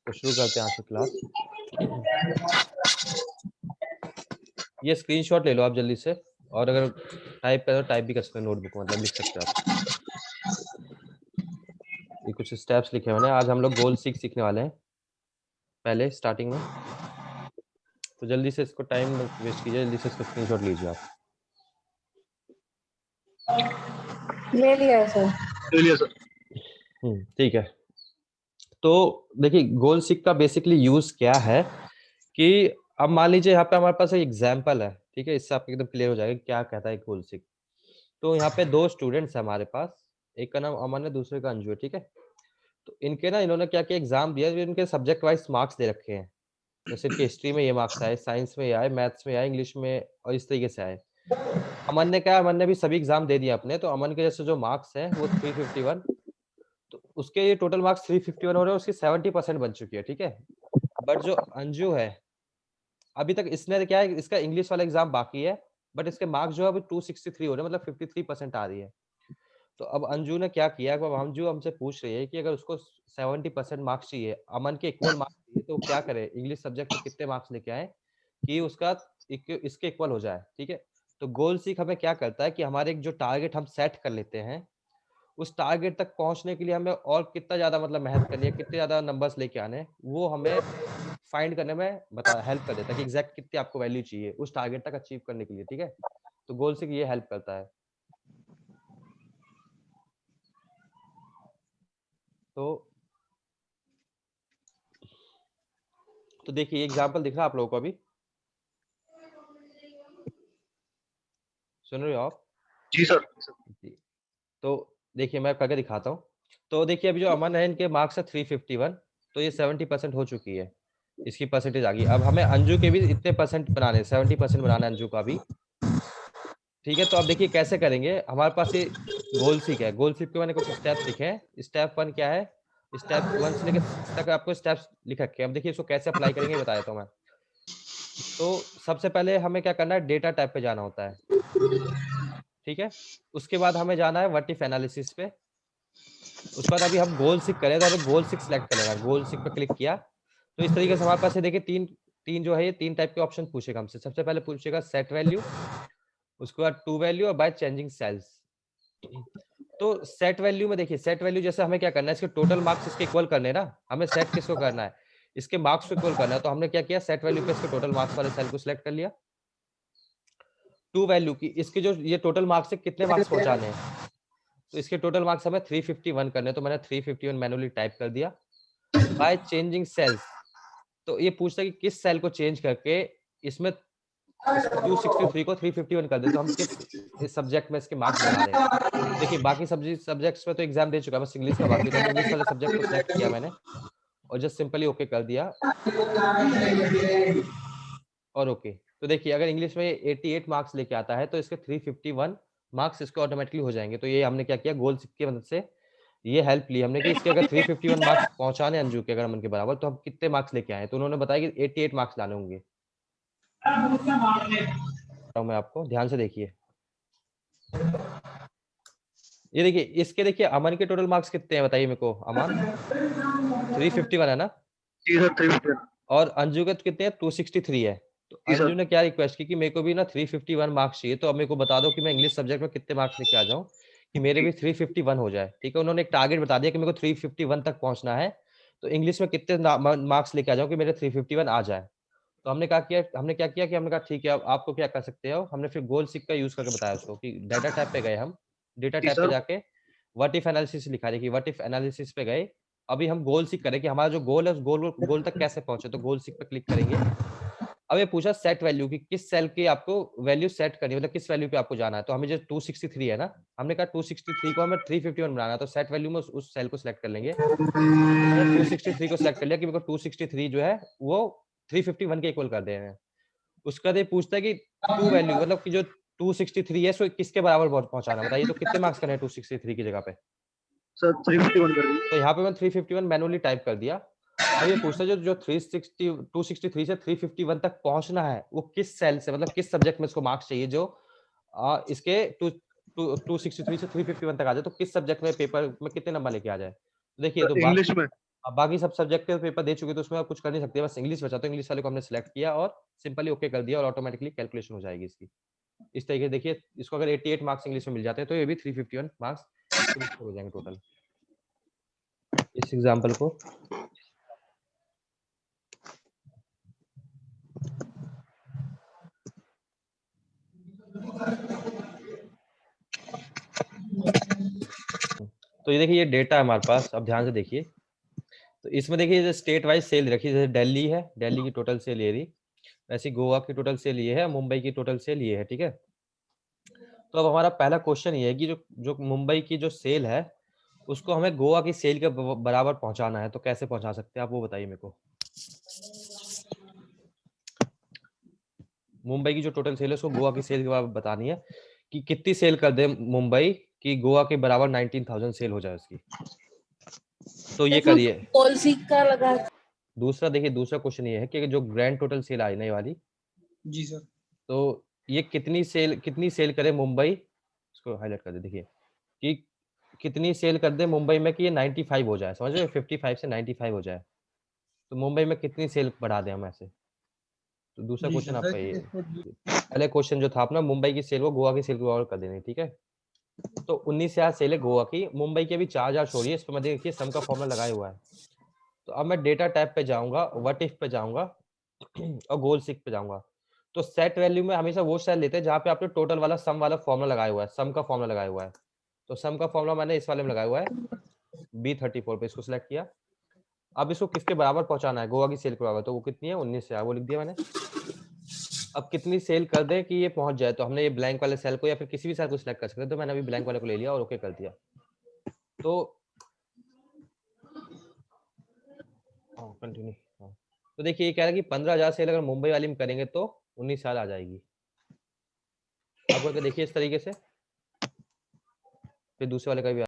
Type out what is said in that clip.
तो शुरू करते हैं आज की क्लास। ये स्क्रीनशॉट ले लो आप जल्दी से, और अगर टाइप करो टाइप भी कर सकते हो, नोटबुक मतलब लिख सकते हो आप। ये कुछ स्टेप्स लिखे हुए हैं। आज हम लोग गोल सीखने वाले हैं पहले स्टार्टिंग में, तो जल्दी से इसको टाइम वेस्ट कीजिए, जल्दी से इसको स्क्रीनशॉट लीजिए आप। ले लिया सर। ठीक है। तो देखिए गोल सीख का बेसिकली यूज क्या है कि अब मान लीजिए यहाँ पे हमारे पास एक एग्जाम्पल है, ठीक है, इससे आपको एकदम क्लियर हो जाएगा क्या कहता है गोल सीख। तो यहाँ पे दो स्टूडेंट्स है हमारे पास, एक का नाम अमन है, दूसरे का अंजू है, ठीक है। तो इनके ना इन्होंने क्या किया, एग्जाम दिया, इनके सब्जेक्ट वाइज मार्क्स दे रखे हैं। जैसे इनके हिस्ट्री में ये मार्क्स आए, साइंस में ये आए, मैथ्स में आए, इंग्लिश में, और इस तरीके से आए। अमन ने भी सभी एग्जाम दे दिया अपने, तो अमन के जैसे जो मार्क्स है वो 351, तो उसके ये टोटल मार्क्स 351 हो रहे हैं, उसकी 70% बन चुकी है, ठीक है। बट जो अंजू है, अभी तक इसने क्या है, इसका इंग्लिश वाला एग्जाम बाकी है, बट इसके मार्क्स जो है अभी 263 हो रहे हैं, मतलब 53% आ रही है। तो अब अंजू ने क्या किया, अब अंजू हमसे पूछ रही है कि अगर उसको 70% मार्क्स चाहिए, अमन के इक्वल मार्क्स चाहिए, तो क्या करे, इंग्लिश सब्जेक्ट में कितने मार्क्स लेके आए कि उसका इसके इक्वल हो जाए, ठीक है। तो गोल सीख हमें क्या करता है कि हमारे एक जो टारगेट हम सेट कर लेते हैं, उस टारगेट तक पहुंचने के लिए हमें और कितना ज्यादा मतलब मेहनत करनी है, कितने ज्यादा नंबर्स लेके आने हैं, वो हमें फाइंड करने में बता हेल्प कर देता है कि एग्जैक्ट कितनी आपको वैल्यू चाहिए उस टारगेट तक अचीव करने के लिए, ठीक है। तो गोल सीख ये हेल्प करता है। तो देखिए एग्जांपल दिख रहा है आप लोगों को, अभी सुन रहे हो आप? जी सर। जी। तो देखिए मैं करके दिखाता हूँ। तो देखिए अभी जो अमन है, इनके मार्क्स है 351, तो ये 70% हो चुकी है, इसकी परसेंटेज आ गई। अब हमें अंजू के भी इतने परसेंट बनाने, 70% बनाना है अंजू का भी, ठीक है। तो अब देखिए कैसे करेंगे, हमारे पास ये गोल सीख है, गोल सीख के मैंने कुछ स्टेप्स लिखे हैं। स्टेप 1 क्या है, स्टेप 1 से लेकर 6 तक आपको स्टेप्स लिख रखे हैं। अब देखिए इसको कैसे अप्लाई करेंगे बता देता हूँ मैं। तो सबसे पहले हमें क्या करना है, डेटा टाइप पे जाना होता है, ठीक है। उसके बाद हमें जाना है व्हाट इफ एनालिसिस पे। उसके बाद अभी हम गोल सीख करें, तो हमें गोल सीख सेलेक्ट कर लेना। गोल सीख पे क्लिक किया तो इस तरीके से हमारे पास ये देखिए तीन तीन जो है, ये तीन टाइप के ऑप्शन पूछेगा हमसे। सबसे पहले पूछेगा सेट वैल्यू, उसके बाद टू वैल्यू और बाय चेंजिंग सेल्स। तो सेट वैल्यू में देखिए, सेट वैल्यू जैसे हमें क्या करना है, इसके टोटल मार्क्स इसके इक्वल करने हैं ना, हमें सेट किसको करना है, इसके मार्क्स को इक्वल करना है। तो हमने क्या किया, सेट वैल्यू पे इसके टोटल मार्क्स वाले सेल को सिलेक्ट कर लिया। टू वैल्यू की इसके जो ये टोटल मार्क्स है कितने मार्क्स पहुंचाने हैं, तो इसके टोटल मार्क्स हमें 351 करने, तो मैंने 351 मैनुअली टाइप कर दिया। बाय चेंजिंग सेल्स, तो ये पूछता है कि किस सेल को चेंज करके इसमें 263 को 351 कर दे, तो हम किस इस सब्जेक्ट में इसके मार्क्स बढ़ा दें। देखिए बाकी सब्जेक्ट्स में तो एग्जाम दे चुका है, बस इंग्लिश का बाकी, तो हम इंग्लिश वाले सब्जेक्ट को सिलेक्ट किया मैंने और जस्ट सिंपली ओके कर दिया और ओके। तो देखिए अगर इंग्लिश में 88 मार्क्स लेके आता है, तो इसके 351 मार्क्स इसके ऑटोमेटिकली हो जाएंगे। तो ये हमने क्या किया, गोल सीख की मदद से ये हेल्प ली हमने कि इसके अगर 351 मार्क्स पहुंचाने अंजू के अगर अमन के बराबर, तो हम कितने मार्क्स लेके आए। तो उन्होंने बताया कि 88 मार्क्स लाने होंगे। मैं आपको ध्यान से देखिए, ये देखिए इसके, देखिए अमन के टोटल मार्क्स कितने हैं बताइए मेरे को। अमन 351 है ना, जी सर 351। और अंजू के कितने हैं, 263 है। तो जी सर। अंजू ने क्या रिक्वेस्ट की कि मेरे को भी ना 351 मार्क्स चाहिए, तो अब मेरे को बता दो कि मैं इंग्लिश सब्जेक्ट में कितने मार्क्स लेके आ जाऊं कि मेरे भी 351 हो जाए, ठीक है। उन्होंने एक टारगेट बता दिया कि मेरे को 351 तक पहुंचना है, तो इंग्लिश में कितने मार्क्स लेके आ जाऊं कि मेरे 351 आ जाए। तो हमने क्या किया कि हमने कहा ठीक है, अब आपको क्या कर सकते हो, हमने फिर गोल सीख का यूज करके बताया उसको कि डाटा टैब पे गए हम, डेटा जी टैब पे सर। जाके व्हाट इफ एनालिसिस लिखा, देखिए व्हाट इफ एनालिसिस पे गए। अभी हम गोल सीख करें कि हमारा जो गोल है उस गोल तक कैसे पहुंचे, तो गोल सीख पे क्लिक करेंगे। अब ये पूछा सेट वैल्यू की, किस सेल की आपको वैल्यू सेट करनी है, मतलब किस वैल्यू पे आपको जाना है। तो हमें जो 263 है ना, हमने कहा 263 को हमें 351 बनाना है, तो सेट वैल्यू में उस सेल को सिलेक्ट कर लेंगे। तो मैंने 263 को सिलेक्ट कर लिया कि मेरे को 263 जो है वो 351 के इक्वल कर देना है। उसके बाद ये पूछता है कि टू वैल्यू, मतलब कि जो 263 है सो किसके बराबर पहुंचाना है, बताइए। तो कितने मार्क्स करने हैं 263 की जगह पे, सर 351 कर दीजिए। तो यहाँ पे मैं 351 मैनुअली टाइप कर दिया। अब ये पूछता है जो 263 से 351 तक पहुंचना है, वो किस सेल से, मतलब किस सब्जेक्ट में इसको मार्क्स चाहिए जो इसके 263 से 351 तक आ जाए, तो किस सब्जेक्ट में पेपर में कितने नंबर लेके आ जाए। देखिए तो इंग्लिश में। अब बाकी सब सब्जेक्ट के पेपर दे चुके तो उसमें आप कुछ कर नहीं सकते, बस इंग्लिश बचा, तो इंग्लिश वाले को हमने सिलेक्ट किया और सिंपली ओके कर दिया और ऑटोमेटिकली कैलकुलेशन हो जाएगी इसकी। इस तरीके से देखिए, इसको अगर 88 मार्क्स इंग्लिश में मिल जाते हैं तो ये भी 351 मार्क्स हो जाएंगे टोटल इस एग्जाम्पल को। तो ये देखिए, ये डेटा है हमारे पास, अब ध्यान से देखिए। तो इसमें देखिए स्टेट वाइज सेल रखी, जैसे दिल्ली है, दिल्ली की टोटल सेल ये रही, वैसे गोवा की टोटल सेल ये है, मुंबई की टोटल सेल ये है, ठीक है। तो अब हमारा पहला क्वेश्चन ये है कि जो जो मुंबई की जो सेल है उसको हमें गोवा की सेल के बराबर पहुंचाना है, तो कैसे पहुंचा सकते हैं आप वो बताइए मेरे को। मुंबई की जो टोटल सेल है उसको गोवा की सेल के बराबर बतानी है कि कितनी सेल कर दे मुंबई की गोवा के बराबर 19,000 सेल हो जाए उसकी। तो ये करिए। पॉलिसी का लगा। दूसरा देखिए, दूसरा क्वेश्चन ये है कि जो ग्रैंड टोटल सेल आई नई वाली, जी सर, तो ये कितनी सेल करे मुंबई, इसको हाईलाइट कर दे, देखिए कि कितनी सेल कर दे मुंबई में कि ये 95 हो जाए, समझ रहे हो, 55 से 95 हो जाए, तो मुंबई में कितनी सेल बढ़ा दें हम ऐसे। तो दूसरा जी क्वेश्चन सर। आपका ये, पहले क्वेश्चन जो था अपना मुंबई की सेल को गोवा की सेल के बराबर कर देनी, ठीक है। तो 19,000 सेल है गोवा की, मुंबई की अभी 4,000 शो रही है, इस पर मैं देखिए सम का फॉर्मूला लगाया हुआ है। तो अब मैं डेटा टैब पे जाऊंगा, व्हाट इफ पे जाऊंगा और गोल सीक पे जाऊंगा। तो सेट वैल्यू में हमेशा वो सेल लेते हैं जहां पे आपने टोटल वाला सम वाला फॉर्मूला लगाया हुआ है, सम का फॉर्मूला लगाया हुआ है। तो सम का फॉर्मूला मैंने इस वाले में लगाया हुआ है, B34 पे, इसको सिलेक्ट किया। अब इसको किसके बराबर पहुंचाना है, गोवा की सेल के बराबर, तो वो कितनी है 19,000, वो लिख दिया मैंने। अब कितनी सेल कर दे कि ये पहुंच जाए, तो हमने ये ब्लैंक वाले सेल को या फिर किसी भी सेल को सिलेक्ट कर सकते हैं, तो मैंने अभी ब्लैंक वाले को ले लिया और ओके कर दिया। तो कंटिन्यू। तो देखिए ये कह रहा है कि 15,000 सेल अगर मुंबई वाली में करेंगे तो 19,000 आ जाएगी। अब करके देखिए इस तरीके से, फिर दूसरे वाले का भी